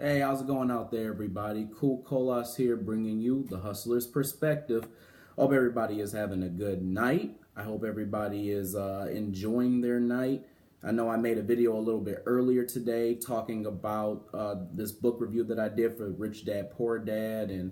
Hey, how's it going out there, everybody? Cool Colas here, bringing you the Hustler's perspective. Hope everybody is having a good night. I hope everybody is enjoying their night. I know I made a video a little bit earlier today talking about this book review that I did for Rich Dad Poor Dad and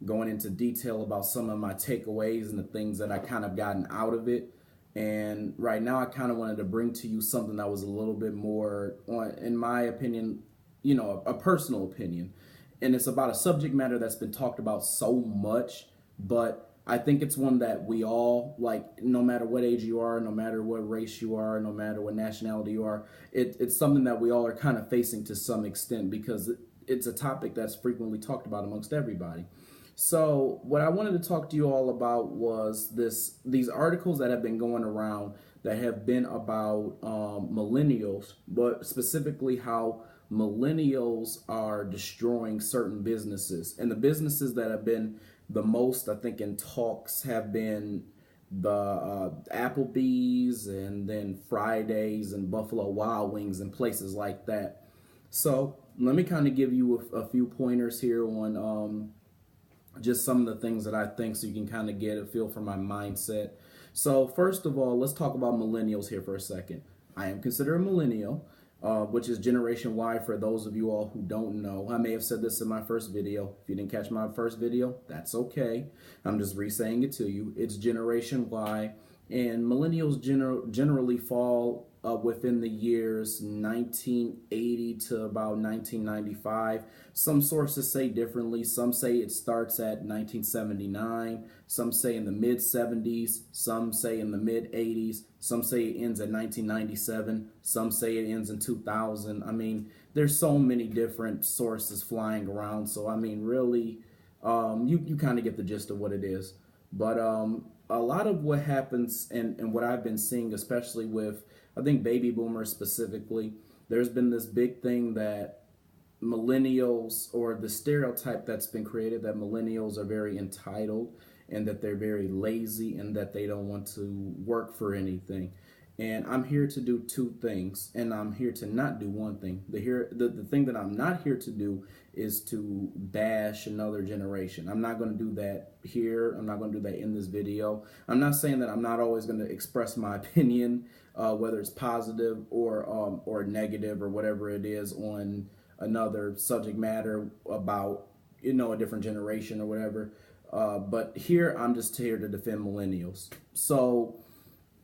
going into detail about some of my takeaways and the things that I kind of gotten out of it. And right now, I kind of wanted to bring to you something that was a little bit more, in my opinion, a personal opinion. And it's about a subject matter that's been talked about so much, but I think it's one that we all, like, no matter what age you are, no matter what race you are, no matter what nationality you are, it's something that we all are kind of facing to some extent because it's a topic that's frequently talked about amongst everybody. So what I wanted to talk to you all about was these articles that have been going around that have been about millennials, but specifically how millennials are destroying certain businesses. And the businesses that have been the most, I think, in talks have been the Applebee's and then Fridays and Buffalo Wild Wings and places like that. So let me kind of give you a few pointers here on just some of the things that I think so you can kind of get a feel for my mindset. So first of all, let's talk about millennials here for a second. I am considered a millennial, which is Generation Y for those of you all who don't know. I may have said this in my first video. If you didn't catch my first video, that's okay. I'm just re-saying it to you. It's Generation Y, and millennials generally fall within the years 1980 to about 1995. Some sources say differently. Some say it starts at 1979. Some say in the mid 70s. Some say in the mid 80s. Some say it ends at 1997. Some say it ends in 2000. I mean, there's so many different sources flying around. So, I mean, really, you kind of get the gist of what it is. But a lot of what happens and what I've been seeing, especially with, I think, baby boomers specifically, there's been this big thing that millennials, or the stereotype that's been created, that millennials are very entitled and that they're very lazy and that they don't want to work for anything. And I'm here to do two things, and I'm here to not do one thing. The thing that I'm not here to do is to bash another generation. I'm not going to do that here. I'm not going to do that in this video. I'm not saying that I'm not always going to express my opinion, whether it's positive or negative or whatever it is on another subject matter about a different generation or whatever. But here I'm just here to defend millennials. So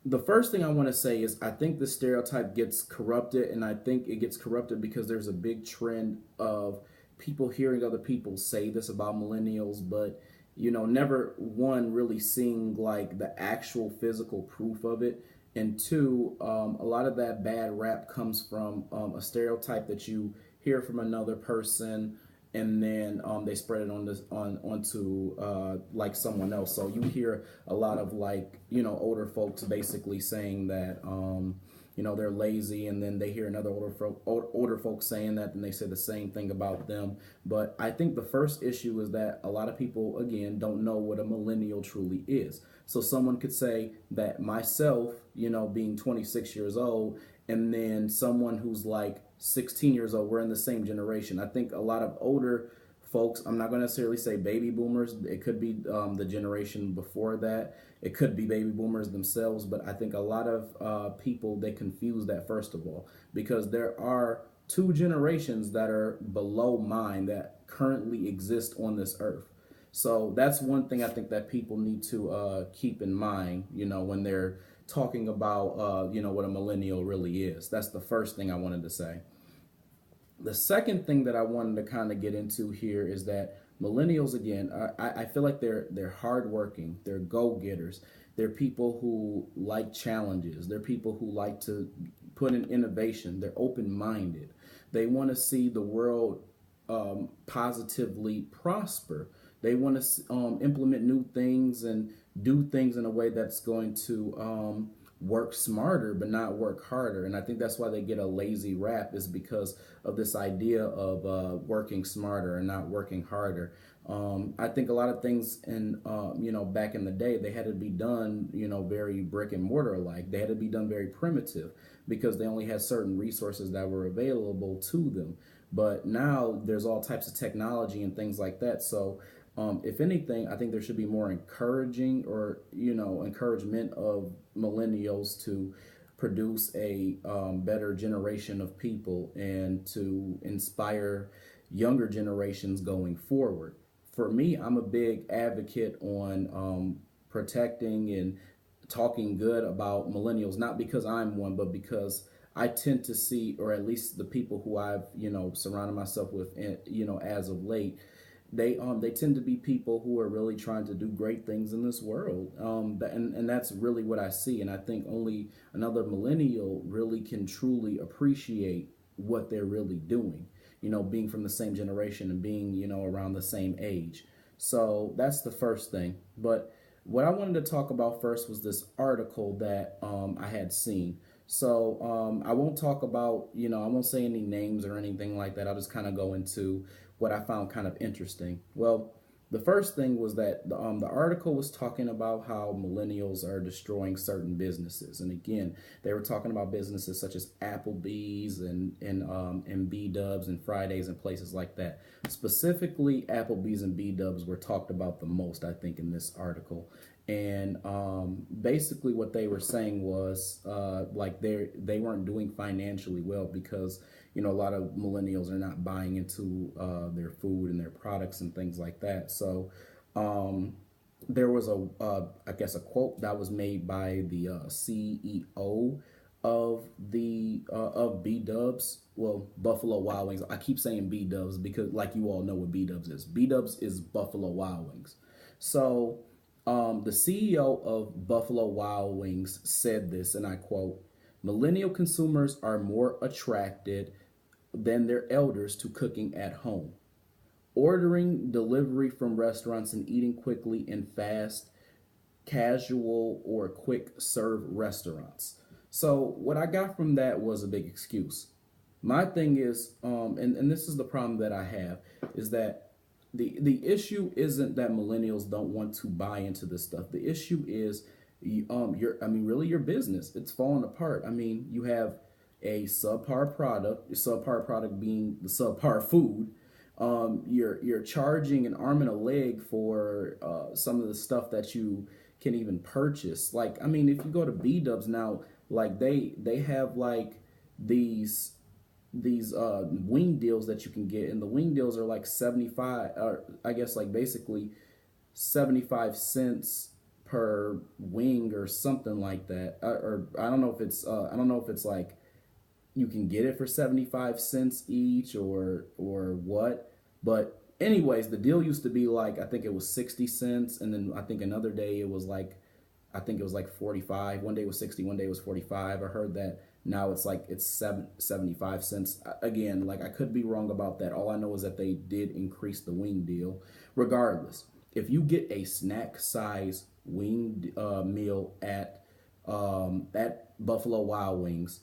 the first thing I want to say is I think the stereotype gets corrupted, and I think it gets corrupted because there's a big trend of people hearing other people say this about millennials, but never one really seeing like the actual physical proof of it, and two, a lot of that bad rap comes from a stereotype that you hear from another person, and then they spread it onto like someone else. So you hear a lot of like older folks basically saying that they're lazy, and then they hear another older folks saying that, and they say the same thing about them. But I think the first issue is that a lot of people, again, don't know what a millennial truly is. So someone could say that myself, being 26 years old, and then someone who's like 16 years old, we're in the same generation. I think a lot of older folks, I'm not going to necessarily say baby boomers, it could be the generation before that, it could be baby boomers themselves, but I think a lot of people, they confuse that first of all, because there are two generations that are below mine that currently exist on this earth. So that's one thing I think that people need to keep in mind, when they're talking about, what a millennial really is. That's the first thing I wanted to say. The second thing that I wanted to kind of get into here is that millennials, again, I feel like they're hardworking, they're go-getters, they're people who like challenges, they're people who like to put in innovation, they're open-minded, they want to see the world positively prosper. They want to implement new things and do things in a way that's going to work smarter but not work harder. And I think that's why they get a lazy rap, is because of this idea of working smarter and not working harder. I think a lot of things back in the day, they had to be done, very brick and mortar like. They had to be done very primitive because they only had certain resources that were available to them. But now there's all types of technology and things like that. So if anything, I think there should be more encouraging or, encouragement of millennials to produce a better generation of people and to inspire younger generations going forward. For me, I'm a big advocate on protecting and talking good about millennials, not because I'm one, but because I tend to see, or at least the people who I've, surrounded myself with, as of late, they tend to be people who are really trying to do great things in this world. And that's really what I see. And I think only another millennial really can truly appreciate what they're really doing, being from the same generation and being, around the same age. So that's the first thing. But what I wanted to talk about first was this article that I had seen. So I won't talk about, I won't say any names or anything like that. I'll just kind of go into what I found kind of interesting. Well, the first thing was that the article was talking about how millennials are destroying certain businesses, and again, they were talking about businesses such as Applebee's and B Dubs and Fridays and places like that. Specifically, Applebee's and B Dubs were talked about the most, I think, in this article. And basically, what they were saying was like they weren't doing financially well because a lot of millennials are not buying into their food and their products and things like that. So there was I guess a quote that was made by the CEO of B Dubs, well, Buffalo Wild Wings. I keep saying B Dubs because, like, you all know what B Dubs is. B Dubs is Buffalo Wild Wings. So the CEO of Buffalo Wild Wings said this, and I quote: "Millennial consumers are more attracted than their elders to cooking at home, ordering delivery from restaurants and eating quickly in fast, casual, or quick serve restaurants." So what I got from that was a big excuse. My thing is, and this is the problem that I have, is that the issue isn't that millennials don't want to buy into this stuff. The issue is, really your business. It's falling apart. I mean, you have a subpar product. The subpar product being the subpar food. You're charging an arm and a leg for some of the stuff that you can even purchase. Like, I mean, if you go to B Dubs now, like they have like these wing deals that you can get, and the wing deals are like 75, or I guess like basically 75 cents per wing or something like that. Or I don't know if it's like you can get it for 75 cents each or what. But anyways, the deal used to be like, I think it was 60 cents, and then I think another day it was like, I think it was like 45. One day it was 60, one day it was 45. I heard that now it's 75 cents. Again, like, I could be wrong about that. All I know is that they did increase the wing deal. Regardless, if you get a snack size wing meal at Buffalo Wild Wings,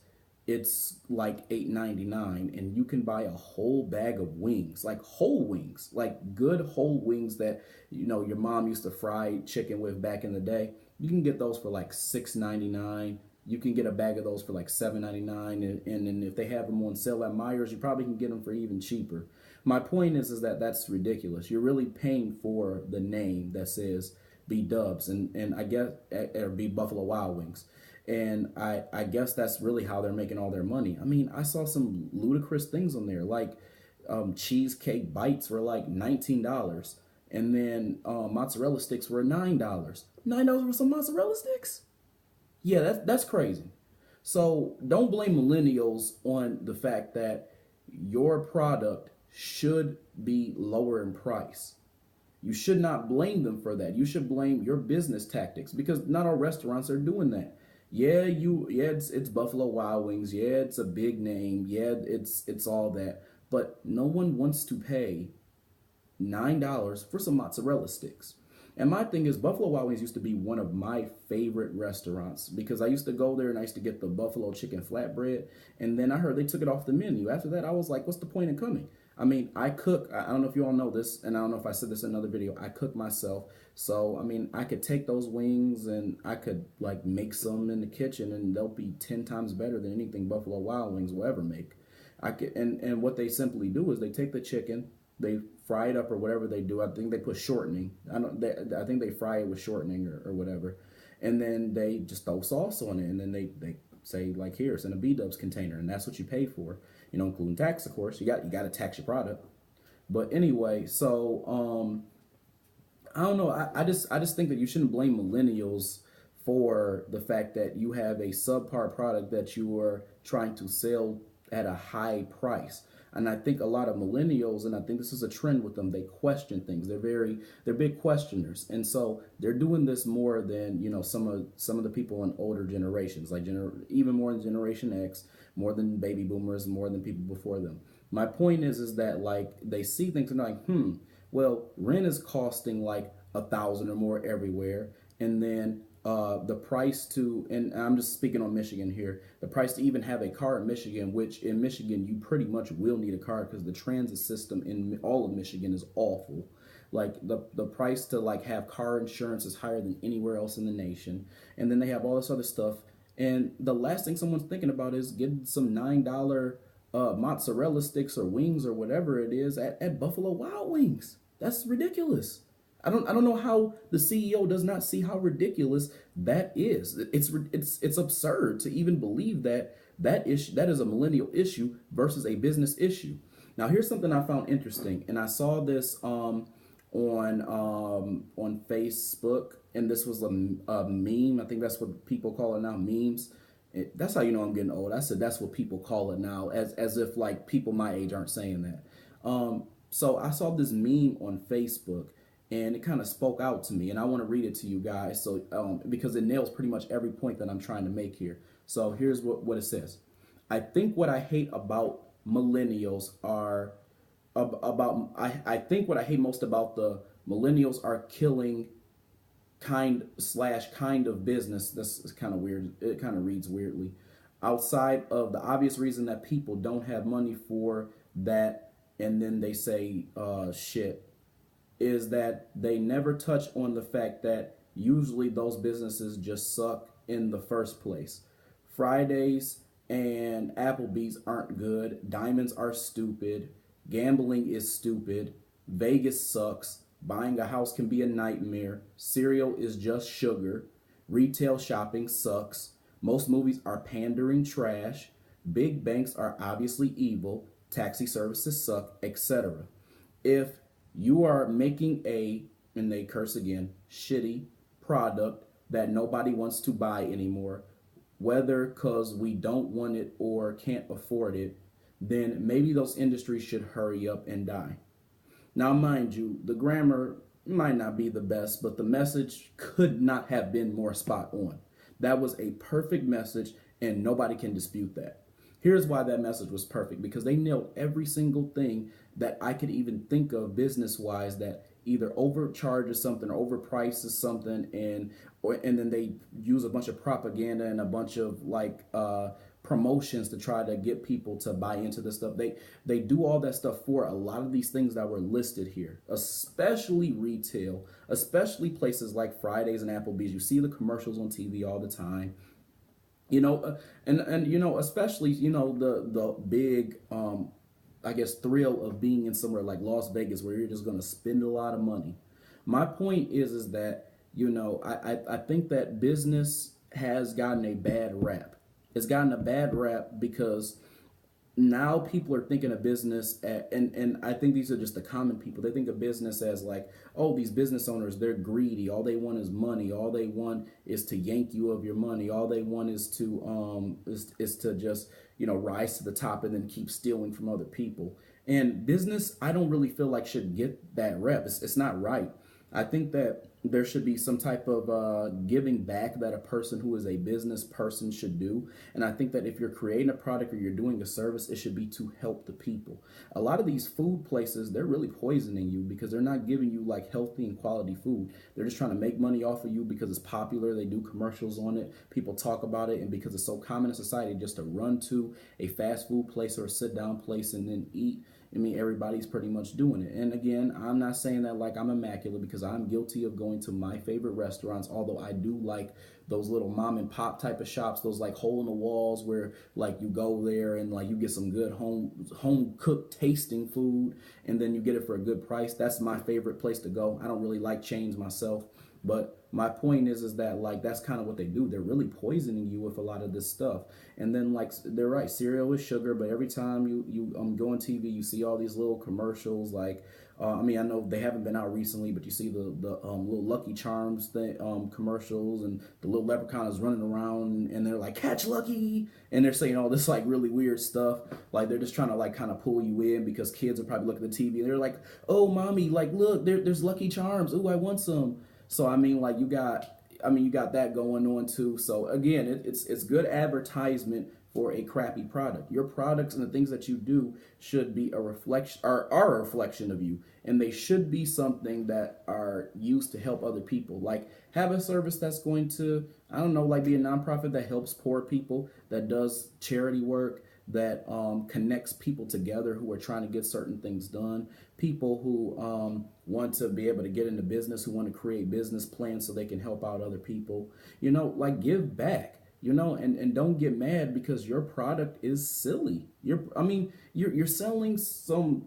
it's like $8.99, and you can buy a whole bag of wings, like whole wings, like good whole wings that your mom used to fry chicken with back in the day. You can get those for like $6.99. You can get a bag of those for like $7.99, and if they have them on sale at Myers, you probably can get them for even cheaper. My point is that that's ridiculous. You're really paying for the name that says B Dubs and I guess or B Buffalo Wild Wings. And I guess that's really how they're making all their money. I mean, I saw some ludicrous things on there, like cheesecake bites were like $19, and then mozzarella sticks were $9. $9 for some mozzarella sticks? Yeah, that's crazy. So don't blame millennials on the fact that your product should be lower in price. You should not blame them for that. You should blame your business tactics, because not all restaurants are doing that. Yeah, it's Buffalo Wild Wings. Yeah, it's a big name. Yeah, it's all that. But no one wants to pay $9 for some mozzarella sticks. And my thing is, Buffalo Wild Wings used to be one of my favorite restaurants because I used to go there and I used to get the buffalo chicken flatbread. And then I heard they took it off the menu. After that, I was like, what's the point in coming? I mean, I cook. I don't know if you all know this, and I don't know if I said this in another video. I cook myself. So, I mean, I could take those wings and I could like make some in the kitchen, and they'll be 10 times better than anything Buffalo Wild Wings will ever make. And what they simply do is they take the chicken, they fry it up or whatever they do. I think they put shortening. I think they fry it with shortening or whatever, and then they just throw sauce on it, and then they say like, here, it's in a B-dubs container, and that's what you pay for, including tax, of course. You got to tax your product. But anyway, so I don't know. I just think that you shouldn't blame millennials for the fact that you have a subpar product that you are trying to sell at a high price. And I think a lot of millennials, and I think this is a trend with them, they question things. They're big questioners, and so they're doing this more than some of the people in older generations, like even more than Generation X, more than baby boomers, more than people before them. My point is that like they see things and they're like, well, rent is costing like 1,000 or more everywhere, and then the price to, and I'm just speaking on Michigan here, the price to even have a car in Michigan, which in Michigan you pretty much will need a car because the transit system in all of Michigan is awful. Like the price to like have car insurance is higher than anywhere else in the nation, and then they have all this other stuff, and the last thing someone's thinking about is getting some $9 mozzarella sticks or wings or whatever it is at Buffalo Wild Wings. That's ridiculous. I don't know how the CEO does not see how ridiculous that is. It's absurd to even believe that is a millennial issue versus a business issue. Now here's something I found interesting, and I saw this on Facebook, and this was a meme. I think that's what people call it now, memes. That's how you know I'm getting old. I said that's what people call it now, as if like people my age aren't saying that. So I saw this meme on Facebook, and it kind of spoke out to me, and I want to read it to you guys. So because it nails pretty much every point that I'm trying to make here. So here's what it says. I think what I hate about millennials are I think what I hate most about the millennials are killing kind of business. This is kind of weird. It kind of reads weirdly. Outside of the obvious reason that people don't have money for that, and then they say shit, is that they never touch on the fact that usually those businesses just suck in the first place. Fridays and Applebee's aren't good. Diamonds are stupid. Gambling is stupid. Vegas sucks. Buying a house can be a nightmare. Cereal is just sugar. Retail shopping sucks. Most movies are pandering trash. Big banks are obviously evil. Taxi services suck, etc. If you are making and they curse again, shitty product that nobody wants to buy anymore, whether because we don't want it or can't afford it, then maybe those industries should hurry up and die. Now, mind you, the grammar might not be the best, but the message could not have been more spot on. That was a perfect message, and nobody can dispute that. Here's why that message was perfect, because they nailed every single thing that I could even think of business-wise that either overcharges something or overprices something, and then they use a bunch of propaganda and a bunch of like promotions to try to get people to buy into this stuff. They do all that stuff for a lot of these things that were listed here, especially retail, especially places like Fridays and Applebee's. You see the commercials on TV all the time. And especially the big I guess thrill of being in somewhere like Las Vegas where you're just going to spend a lot of money. My point is that I think that business has gotten a bad rap. It's gotten a bad rap because now people are thinking of business and I think these are just the common people. They think of business as like, oh, these business owners, they're greedy. All they want is money. All they want is to yank you of your money. All they want is to just rise to the top and then keep stealing from other people. And business, I don't really feel like should get that rep. It's not right. I think that there should be some type of giving back that a person who is a business person should do. And I think that if you're creating a product or you're doing a service, it should be to help the people. A lot of these food places, they're really poisoning you because they're not giving you like healthy and quality food. They're just trying to make money off of you because it's popular. They do commercials on it. People talk about it. And because it's so common in society just to run to a fast food place or a sit down place and then eat, I mean, everybody's pretty much doing it. And again, I'm not saying that like I'm immaculate, because I'm guilty of going to my favorite restaurants, although I do like those little mom and pop type of shops, those like hole in the walls where like you go there and like you get some good home cooked tasting food, and then you get it for a good price. That's my favorite place to go. I don't really like chains myself, but my point is that like that's kind of what they do. They're really poisoning you with a lot of this stuff. And then like they're right, cereal is sugar, but every time you go on TV, you see all these little commercials. Like I mean, I know they haven't been out recently, but you see the little Lucky Charms commercials, and the little leprechaun is running around, and they're like, catch Lucky, and they're saying all this like really weird stuff. Like they're just trying to like kind of pull you in because kids are probably looking at the TV and they're like, oh mommy, like look, there's Lucky Charms. Ooh, I want some. So I mean, like you got that going on too. So again, it's good advertisement for a crappy product. Your products and the things that you do should be a reflection, are a reflection of you, and they should be something that are used to help other people. Like have a service that's going to, I don't know, like be a nonprofit that helps poor people, that does charity work, that connects people together who are trying to get certain things done, people who want to be able to get into business, who want to create business plans so they can help out other people, like give back, and don't get mad because your product is silly. You're selling some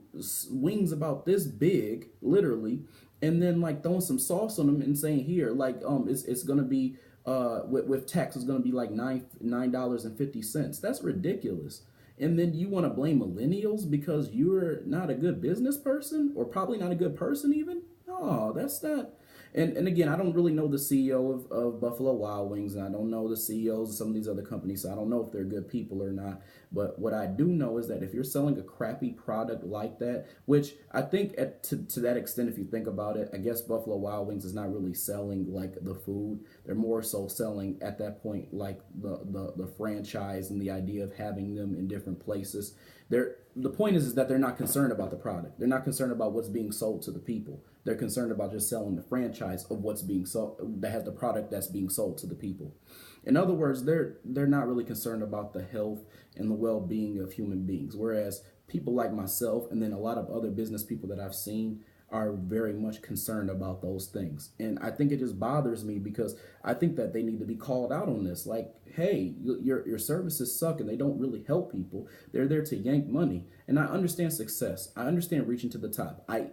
wings about this big, literally, and then like throwing some sauce on them and saying here, like it's gonna be with tax, it's gonna be like $9.50. That's ridiculous. And then you want to blame millennials because you're not a good business person, or probably not a good person even? No, that's not. And again, I don't really know the CEO of Buffalo Wild Wings, and I don't know the CEOs of some of these other companies, so I don't know if they're good people or not. But what I do know is that if you're selling a crappy product like that, which I think to that extent, if you think about it, I guess Buffalo Wild Wings is not really selling like the food. They're more so selling at that point like the franchise and the idea of having them in different places. The point is that they're not concerned about the product. They're not concerned about what's being sold to the people. They're concerned about just selling the franchise of what's being sold, that has the product that's being sold to the people. In other words, they're not really concerned about the health and the well-being of human beings. Whereas people like myself, and then a lot of other business people that I've seen, are very much concerned about those things. And I think it just bothers me because I think that they need to be called out on this. Like, hey, your services suck and they don't really help people. They're there to yank money. And I understand success. I understand reaching to the top. I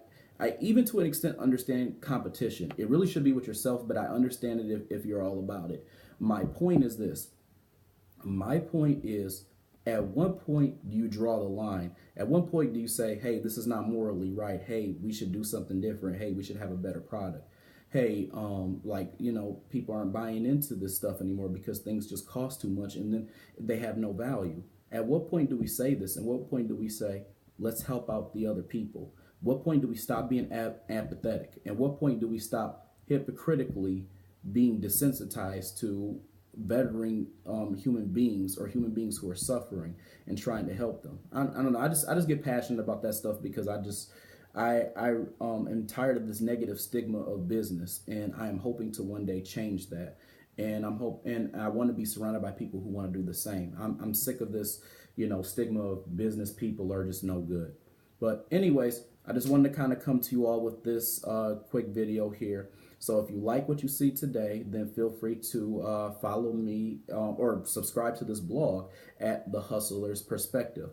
even to an extent understand competition. It really should be with yourself, but I understand it if you're all about it. My point is this. My point is, at what point do you draw the line? At what point do you say, hey, this is not morally right. Hey, we should do something different. Hey, we should have a better product. Hey, people aren't buying into this stuff anymore because things just cost too much and then they have no value. At what point do we say this? And what point do we say, let's help out the other people? What point do we stop being apathetic? At what point do we stop hypocritically being desensitized to bettering human beings, or human beings who are suffering, and trying to help them? I don't know. I just get passionate about that stuff because I am tired of this negative stigma of business, and I am hoping to one day change that. And I want to be surrounded by people who want to do the same. I'm sick of this, stigma of business people are just no good. But anyways, I just wanted to kind of come to you all with this quick video here. So if you like what you see today, then feel free to follow me or subscribe to this blog at The Hustler's Perspective.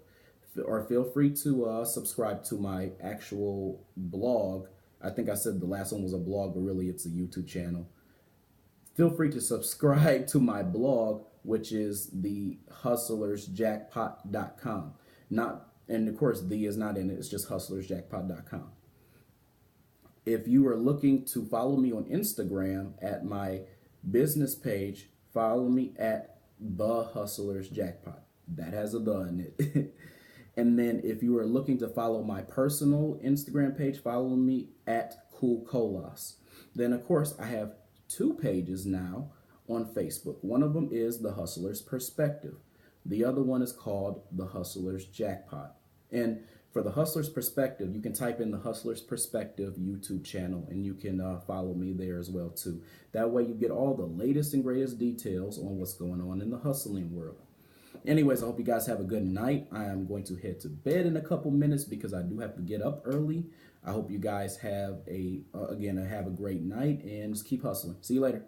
Or feel free to subscribe to my actual blog. I think I said the last one was a blog, but really it's a YouTube channel. Feel free to subscribe to my blog, which is the hustlersjackpot.com. And of course, the is not in it. It's just hustlersjackpot.com. If you are looking to follow me on Instagram at my business page, follow me at The Hustler's Jackpot. That has a the in it. And then if you are looking to follow my personal Instagram page, follow me at Cool Colas. Then, of course, I have 2 pages now on Facebook. One of them is The Hustler's Perspective. The other one is called The Hustler's Jackpot. And for The Hustler's Perspective, you can type in The Hustler's Perspective YouTube channel, and you can follow me there as well too. That way you get all the latest and greatest details on what's going on in the hustling world. Anyways, I hope you guys have a good night. I am going to head to bed in a couple minutes because I do have to get up early. I hope you guys have a great night, and just keep hustling. See you later.